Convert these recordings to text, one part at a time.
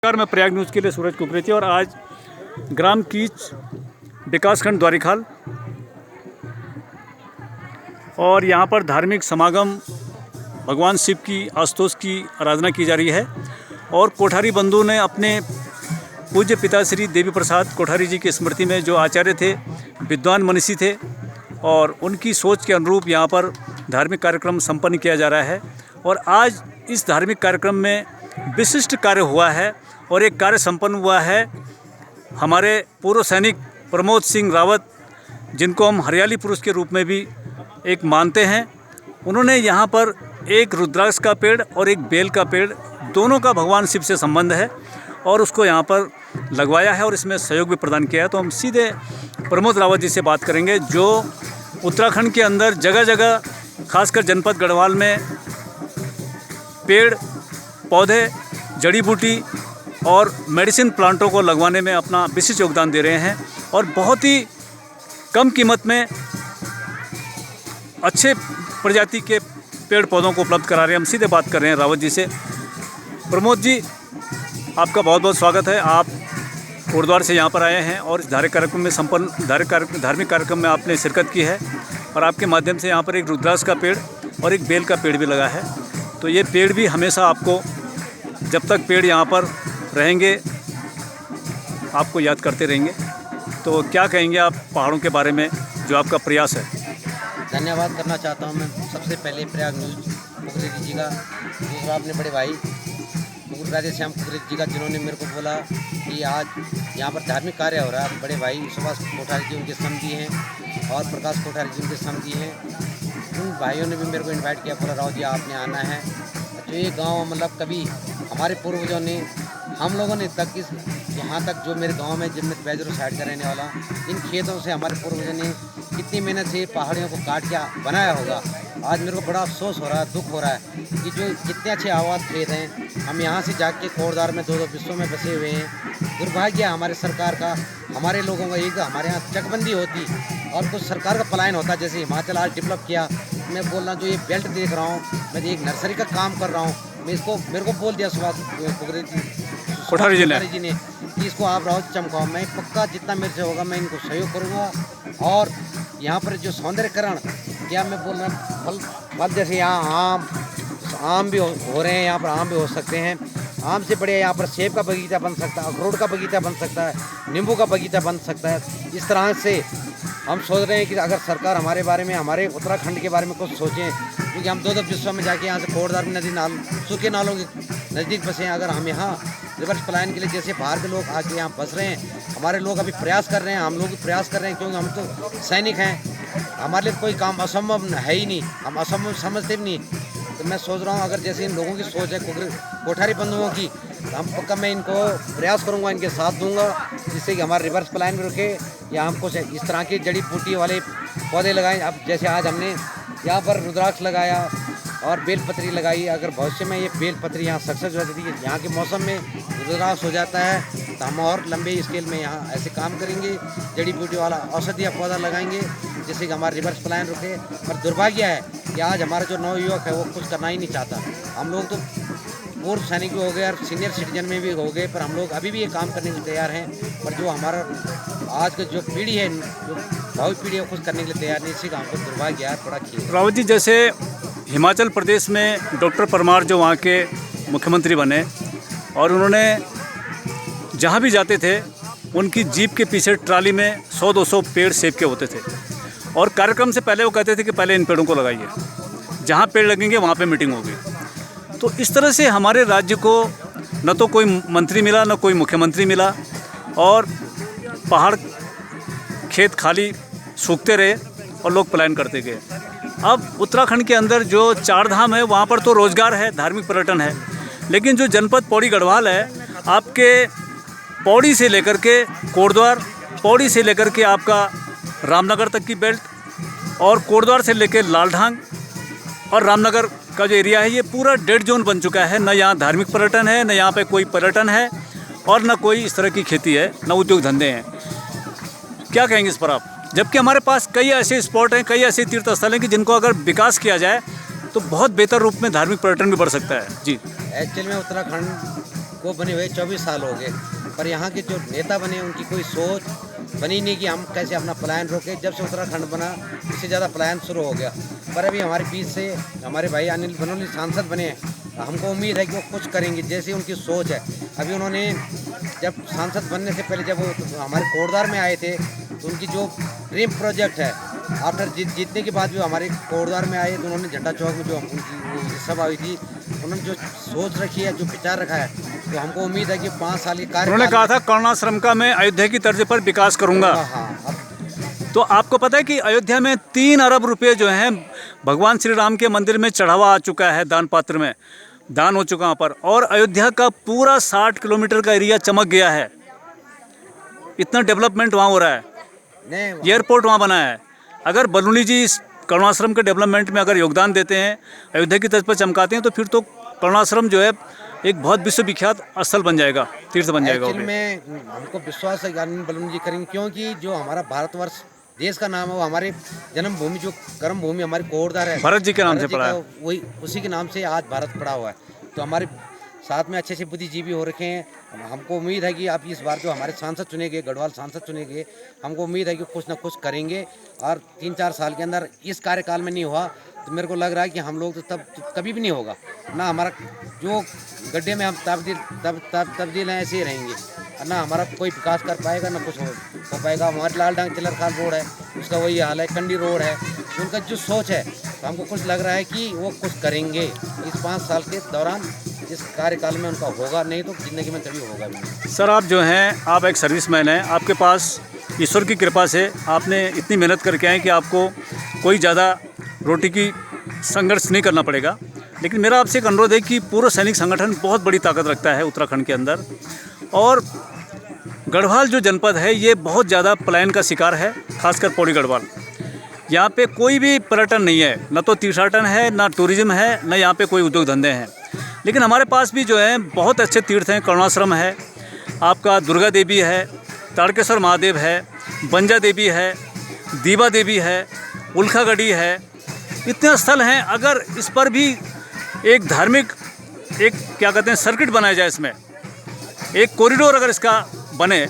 नमस्कार, मैं प्रयाग न्यूज़ के लिए सूरज कुकरेती और आज ग्राम कीच विकासखंड द्वारिखाल और यहाँ पर धार्मिक समागम भगवान शिव की आशुतोष की आराधना की जा रही है। और कोठारी बंधु ने अपने पूज्य पिता श्री देवी प्रसाद कोठारी जी की स्मृति में, जो आचार्य थे, विद्वान मनीषी थे, और उनकी सोच के अनुरूप यहाँ पर धार्मिक कार्यक्रम संपन्न किया जा रहा है। और आज इस धार्मिक कार्यक्रम में विशिष्ट कार्य हुआ है और एक कार्य संपन्न हुआ है। हमारे पूर्व सैनिक प्रमोद सिंह रावत, जिनको हम हरियाली पुरुष के रूप में भी एक मानते हैं, उन्होंने यहाँ पर एक रुद्राक्ष का पेड़ और एक बेल का पेड़, दोनों का भगवान शिव से संबंध है, और उसको यहाँ पर लगवाया है और इसमें सहयोग भी प्रदान किया है। तो हम सीधे प्रमोद रावत जी से बात करेंगे, जो उत्तराखंड के अंदर जगह जगह, खासकर जनपद गढ़वाल में पेड़ पौधे, जड़ी बूटी और मेडिसिन प्लांटों को लगवाने में अपना विशिष्ट योगदान दे रहे हैं और बहुत ही कम कीमत में अच्छे प्रजाति के पेड़ पौधों को उपलब्ध करा रहे हैं। हम सीधे बात कर रहे हैं रावत जी से। प्रमोद जी, आपका बहुत बहुत स्वागत है। आप कोटद्वार से यहाँ पर आए हैं और इस धार्मिक कार्यक्रम में धार्मिक कार्यक्रम में आपने शिरकत की है, और आपके माध्यम से यहाँ पर एक रुद्राक्ष का पेड़ और एक बेल का पेड़ भी लगा है। तो ये पेड़ भी हमेशा आपको, जब तक पेड़ यहाँ पर रहेंगे, आपको याद करते रहेंगे। तो क्या कहेंगे आप पहाड़ों के बारे में, जो आपका प्रयास है? धन्यवाद करना चाहता हूँ मैं सबसे पहले प्रयाग न्यूज़ कुकरेती जी का, दूसरा अपने बड़े भाई राधे श्याम कुकरेती जी का, जिन्होंने मेरे को बोला कि आज यहाँ पर धार्मिक कार्य हो रहा है। बड़े भाई सुभाष कोठारी जी उनके समझी हैं और प्रकाश कोठारी जी उनके समझी हैं। उन भाइयों ने भी मेरे को इनवाइट किया, बोला राव जी आपने आना है। तो ये गांव मतलब कभी हमारे पूर्वजों ने, हम लोगों ने तक इस यहाँ तक जो मेरे गांव में जिनमें बैजरो साइड का रहने वाला, इन खेतों से हमारे पूर्वजों ने कितनी मेहनत से पहाड़ियों को काट के बनाया होगा। आज मेरे को बड़ा अफसोस हो रहा है, दुख हो रहा है कि जो कितने अच्छे आबाद खेत हैं, हम यहाँ से जाके कोटद्वार में 2-2 विश्वों में बसे हुए हैं। दुर्भाग्य है हमारे सरकार का, हमारे लोगों का। एक हमारे यहाँ चकबंदी होती और कुछ सरकार का पलायन होता, जैसे हिमाचल आज डेवलप किया। मैं बोल रहा हूँ, जो ये बेल्ट देख रहा हूँ, मैं एक नर्सरी का काम कर रहा हूँ, मैं इसको, मेरे को बोल दिया सुभाष कोठारी जी ने कि इसको आप राव चमकाओ। मैं पक्का जितना मेरे से होगा मैं इनको सहयोग करूँगा। और यहाँ पर जो सौंदर्यकरण, क्या मैं बोल रहा हूँ, फल जैसे यहाँ आम भी हो रहे हैं, यहाँ पर आम भी हो सकते हैं। आम से बढ़िया यहाँ पर सेब का बगीचा बन सकता है, अखरोट का बगीचा बन सकता है, नींबू का बगीचा बन सकता है। इस तरह से हम सोच रहे हैं कि अगर सरकार हमारे बारे में, हमारे उत्तराखंड के बारे में कुछ सोचें, क्योंकि हम 2-2 विश्व में जाके यहाँ से कोटद्वार नदी, सूखे नालों के नज़दीक बसे हैं। अगर हम यहाँ रिवर्स पलायन के लिए, जैसे बाहर के लोग आके यहाँ बस रहे हैं, हमारे लोग अभी प्रयास कर रहे हैं, हम लोग भी प्रयास कर रहे हैं, क्योंकि हम तो सैनिक हैं, हमारे लिए कोई काम असंभव है ही नहीं, हम असंभव समझते भी नहीं। तो मैं सोच रहा हूँ, अगर जैसे इन लोगों की सोच है कोठारी बंधुओं की, तो हम पक्का मैं इनको प्रयास करूँगा, इनके साथ दूंगा, जिससे कि हमारा रिवर्स पलायन भी रुके, या हम कुछ इस तरह की जड़ी बूटी वाले पौधे लगाएं। अब जैसे आज हमने यहाँ पर रुद्राक्ष लगाया और बेलपत्री लगाई, अगर भविष्य में ये बेलपत्री यहाँ सक्सेस हो जाती है, यहाँ के मौसम में रुद्राक्ष हो जाता है, तो हम और लंबे स्केल में यहाँ ऐसे काम करेंगे, जड़ी बूटी वाला औषधीय पौधा लगाएंगे, जिससे कि हमारा रिवर्स पलायन रुके। पर दुर्भाग्य है कि आज हमारा जो नवयुवक है वो कुछ करना ही नहीं चाहता। हम लोग तो पूर्व सैनिक भी हो गए और सीनियर सिटीजन में भी हो गए, पर हम लोग अभी भी ये काम करने के लिए तैयार हैं। पर जो हमारा आज का जो पीढ़ी है, जो भावी पीढ़ी है, कुछ करने के लिए तैयार नहीं, इसी का हमको दुर्भाग्य है, बड़ा खेद। रावत जी, जैसे हिमाचल प्रदेश में डॉक्टर परमार जो वहाँ के मुख्यमंत्री बने, और उन्होंने जहाँ भी जाते थे, उनकी जीप के पीछे ट्राली में 100-200 पेड़ सेब के होते थे, और कार्यक्रम से पहले वो कहते थे कि पहले इन पेड़ों को लगाइए, जहाँ पेड़ लगेंगे वहाँ पे मीटिंग होगी। तो इस तरह से हमारे राज्य को न तो कोई मंत्री मिला, न कोई मुख्यमंत्री मिला, और पहाड़ खेत खाली सूखते रहे और लोग पलायन करते गए। अब उत्तराखंड के अंदर जो 4 धाम है, वहाँ पर तो रोज़गार है, धार्मिक पर्यटन है, लेकिन जो जनपद पौड़ी गढ़वाल है, आपके पौड़ी से लेकर के कोटद्वार, पौड़ी से लेकर के आपका रामनगर तक की बेल्ट, और कोटद्वार से लेकर लालढांग और रामनगर का जो एरिया है, ये पूरा डेड जोन बन चुका है। न यहाँ धार्मिक पर्यटन है, न यहाँ पे कोई पर्यटन है, और न कोई इस तरह की खेती है, न उद्योग धंधे हैं। क्या कहेंगे इस पर आप? जबकि हमारे पास कई ऐसे स्पॉट हैं, कई ऐसे तीर्थ स्थल हैं कि जिनको अगर विकास किया जाए तो बहुत बेहतर रूप में धार्मिक पर्यटन भी बढ़ सकता है। जी, एक्चुअल में उत्तराखंड को बने हुए 24 साल हो गए, पर यहाँ के जो नेता बने उनकी कोई सोच बनी नहीं कि हम कैसे अपना पलायन रोके। जब से उत्तराखंड बना इससे ज़्यादा पलायन शुरू हो गया। पर अभी हमारे बीच से हमारे भाई अनिल बनोली सांसद बने हैं, हमको उम्मीद है कि वो कुछ करेंगे जैसी उनकी सोच है। अभी उन्होंने जब सांसद बनने से पहले जब वो हमारे कोटद्वार में आए थे तो उनकी जो ड्रीम प्रोजेक्ट है, आफ्टर जीतने के बाद भी हमारे कोटद्वार में आए तो उन्होंने झंडा चौक में जो उनकी वो सभा हुई थी, उन्होंने जो सोच रखी है, जो विचार रखा है, तो हमको उम्मीद है कि 5 साल की कार्य उन्होंने कहा था करुणाश्रम का मैं अयोध्या की तर्ज पर विकास करूंगा। हाँ। तो आपको पता है कि अयोध्या में 3 अरब रुपए जो हैं भगवान श्री राम के मंदिर में चढ़ावा आ चुका है, दान पात्र में दान हो चुका वहाँ पर, और अयोध्या का पूरा 60 किलोमीटर का एरिया चमक गया है। इतना डेवलपमेंट वहाँ हो रहा है, एयरपोर्ट वहाँ बना है। अगर बनोली जी इस करुणाश्रम के डेवलपमेंट में अगर योगदान देते हैं, अयोध्या की तर्ज पर चमकाते हैं, तो फिर तो करुणाश्रम जो है एक बहुत विश्वविख्यात स्थल बन जाएगा, तीर्थ बन जाएगा। एक्चुअली में हमको विश्वास है कि अनिल बलूनी जी करेंगे, क्योंकि जो हमारा भारतवर्ष देश का नाम है वो हमारे जन्मभूमि जो कर्म भूमि हमारी कोटद्वार है, भरत जी के नाम से पड़ा है, वही उसी के नाम से आज भारत पड़ा हुआ है। तो हमारे साथ में अच्छे बुद्धिजीवी हो रखे हैं। हमको उम्मीद है कि आप इस बार जो हमारे सांसद चुने गए, गढ़वाल सांसद चुने गए, हमको उम्मीद है कि कुछ ना कुछ करेंगे और 3-4 साल के अंदर इस कार्यकाल में नहीं हुआ तो मेरे को लग रहा है कि हम लोग तो तब कभी भी नहीं होगा ना। हमारा जो गड्ढे में हम तब्दील हैं ऐसे ही रहेंगे, ना हमारा कोई विकास कर पाएगा ना कुछ हो पाएगा। हमारे लाल डांग चिल्लर खाल रोड है उसका वही हाल है, कंडी रोड है, उनका जो सोच है तो हमको कुछ लग रहा है कि वो कुछ करेंगे इस 5 साल के दौरान, इस कार्यकाल में उनका होगा, नहीं तो ज़िंदगी में कभी होगा भी नहीं। सर आप जो हैं, आप एक सर्विसमैन हैं, आपके पास ईश्वर की कृपा से आपने इतनी मेहनत करके आए कि आपको कोई ज़्यादा रोटी की संघर्ष नहीं करना पड़ेगा। लेकिन मेरा आपसे एक अनुरोध है कि पूर्व सैनिक संगठन बहुत बड़ी ताकत रखता है उत्तराखंड के अंदर, और गढ़वाल जो जनपद है ये बहुत ज़्यादा पलायन का शिकार है, खासकर पौड़ी गढ़वाल। यहाँ पे कोई भी पर्यटन नहीं है, न तो तीर्थाटन है, ना टूरिज्म है, न यहाँ पे कोई उद्योग धंधे हैं। लेकिन हमारे पास भी जो है बहुत अच्छे तीर्थ हैं, करुणाश्रम है, आपका दुर्गा देवी है, ताड़केश्वर महादेव है, बंजा देवी है, दीवा देवी है, उल्खागढ़ी है, इतने स्थल हैं। अगर इस पर भी एक धार्मिक एक क्या कहते हैं सर्किट बनाया जाए, इसमें एक कॉरिडोर अगर इसका बने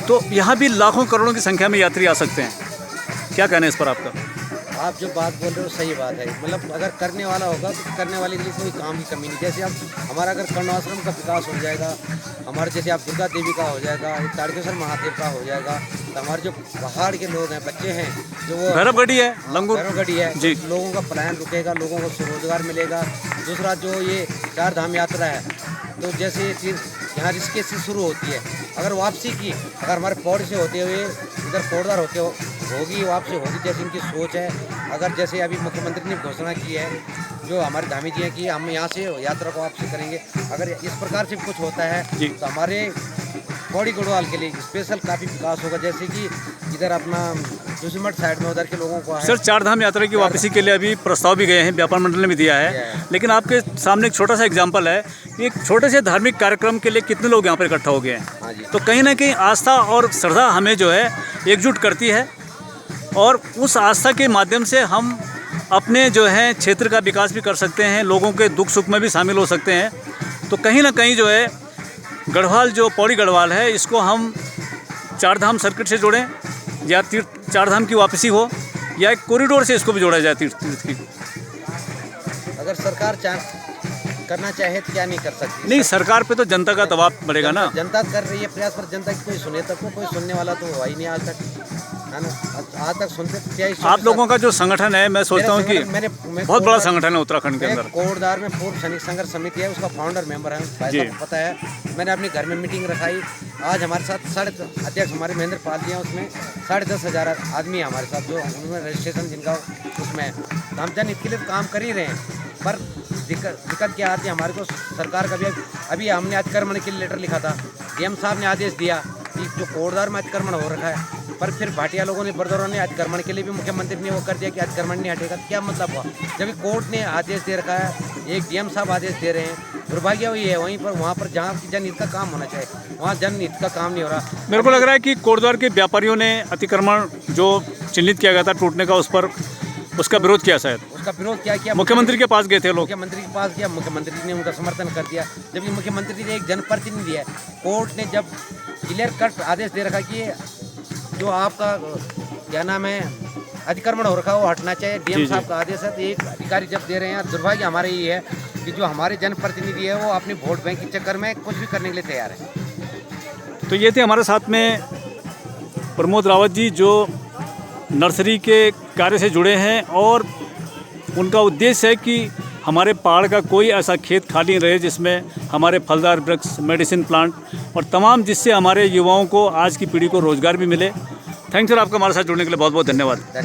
तो यहाँ भी लाखों करोड़ों की संख्या में यात्री आ सकते हैं। क्या कहना है इस पर आपका? आप जो बात बोल रहे हो सही बात है, मतलब अगर करने वाला होगा तो करने वाले के लिए कोई काम की कमी नहीं। जैसे अब हमारा अगर करुणाश्रम का विकास हो जाएगा, हमारे जैसे आप दुर्गा देवी का हो जाएगा, ताड़केश्वर महादेव का हो जाएगा, तो हमारे जो पहाड़ के लोग हैं, बच्चे हैं, जो वो भैरवगढ़ी है, भैरवगढ़ी है जी, तो लोगों का पलायन रुकेगा, लोगों को रोजगार मिलेगा। दूसरा जो ये 4 धाम यात्रा है, तो जैसे यहाँ ऋषिकेश से शुरू होती है, अगर वापसी की अगर हमारे पौड़ी से होते हुए इधर कोटद्वार होके होगी, वापसी होगी, जैसे इनकी सोच है। अगर जैसे अभी मुख्यमंत्री ने घोषणा की है, जो हमारे धामी जी हैं कि हम यहाँ से यात्रा को वापसी करेंगे, अगर इस प्रकार से कुछ होता है तो हमारे पौड़ी गढ़वाल के लिए स्पेशल काफ़ी विकास होगा। जैसे कि इधर अपना जोशीमठ साइड में उधर के लोगों को सर 4 धाम यात्रा की वापसी के लिए अभी प्रस्ताव भी गए हैं, व्यापार मंडल ने भी दिया है। लेकिन आपके सामने एक छोटा सा एग्जाम्पल है, एक छोटे से धार्मिक कार्यक्रम के लिए कितने लोग यहाँ पर इकट्ठा हो गए हैं। तो कहीं ना कहीं आस्था और श्रद्धा हमें जो है एकजुट करती है, और उस आस्था के माध्यम से हम अपने जो है क्षेत्र का विकास भी कर सकते हैं, लोगों के दुख सुख में भी शामिल हो सकते हैं। तो कहीं ना कहीं जो है गढ़वाल जो पौड़ी गढ़वाल है, इसको हम 4 धाम सर्किट से जोड़ें, या 4 धाम की वापसी हो, या एक कॉरिडोर से इसको भी जोड़ा जाए तीर्थ की। अगर सरकार करना चाहे तो क्या नहीं कर सकती? नहीं, सरकार पे तो जनता का दबाव बढ़ेगा ना। जनता कर रही है प्रयास, पर जनता की कोई सुने तक को कोई सुनने वाला तो हुआ ही नहीं आज तक, है ना। आज तक सुनते क्या ही। आप लोगों का जो संगठन है, मैं सोचता हूँ कि बहुत बड़ा संगठन है उत्तराखंड के अंदर। कोटद्वार में पूर्व सैनिक संघर्ष समिति है, उसका फाउंडर मेंबर है, भाई साहब पता है। मैंने अपने घर में मीटिंग रखाई, आज हमारे साथ अध्यक्ष हमारे महेंद्र पाल जी हैं, उसमें 10,500 आदमी है हमारे साथ, जो उनमें रजिस्ट्रेशन जिनका उसमें है। तो हम जन इसके लिए काम कर ही रहे हैं, पर दिक्कत क्या आती है हमारे को सरकार का भी। अभी हमने अतिक्रमण के लिए लेटर लिखा था, डीएम साहब ने आदेश दिया कि जो कोटद्वार में अतिक्रमण हो रखा है, पर फिर भाटिया लोगों ने बरदौरों ने अतिक्रमण के लिए भी मुख्यमंत्री ने वो कर दिया कि अतिक्रमण नहीं हटेगा। क्या मतलब हुआ? जब कोर्ट ने आदेश दे रखा है, एक डीएम साहब आदेश दे रहे हैं, दुर्भाग्य वही है वहीं पर वहाँ पर जहाँ की जनहित का काम होना चाहिए, वहाँ जनहित का काम नहीं हो रहा। मेरे को लग रहा है कि कोटद्वार के व्यापारियों ने अतिक्रमण जो चिन्हित किया गया था टूटने का, उस पर उसका विरोध किया शायद, उसका विरोध क्या किया? मुख्यमंत्री के पास गए थे लोग। मुख्यमंत्री के पास गया, मुख्यमंत्री ने उनका समर्थन कर दिया। जबकि मुख्यमंत्री ने एक जनप्रतिनिधि है, कोर्ट ने जब क्लियर कट आदेश दे रखा कि जो आपका क्या नाम है अतिक्रमण हो रखा है वो हटना चाहिए, जी, डीएम जी। साहब का आदेश है, तो एक अधिकारी जब दे रहे हैं, दुर्भाग्य हमारे ये है कि जो हमारे जनप्रतिनिधि है वो अपने वोट बैंक के चक्कर में कुछ भी करने के लिए तैयार है। तो ये थे हमारे साथ में प्रमोद रावत जी, जो नर्सरी के कार्य से जुड़े हैं और उनका उद्देश्य है कि हमारे पहाड़ का कोई ऐसा खेत खाली नहीं रहे जिसमें हमारे फलदार वृक्ष, मेडिसिन प्लांट और तमाम, जिससे हमारे युवाओं को, आज की पीढ़ी को रोज़गार भी मिले। थैंक्स सर, आपका हमारे साथ जुड़ने के लिए बहुत बहुत धन्यवाद। धन्यवाद।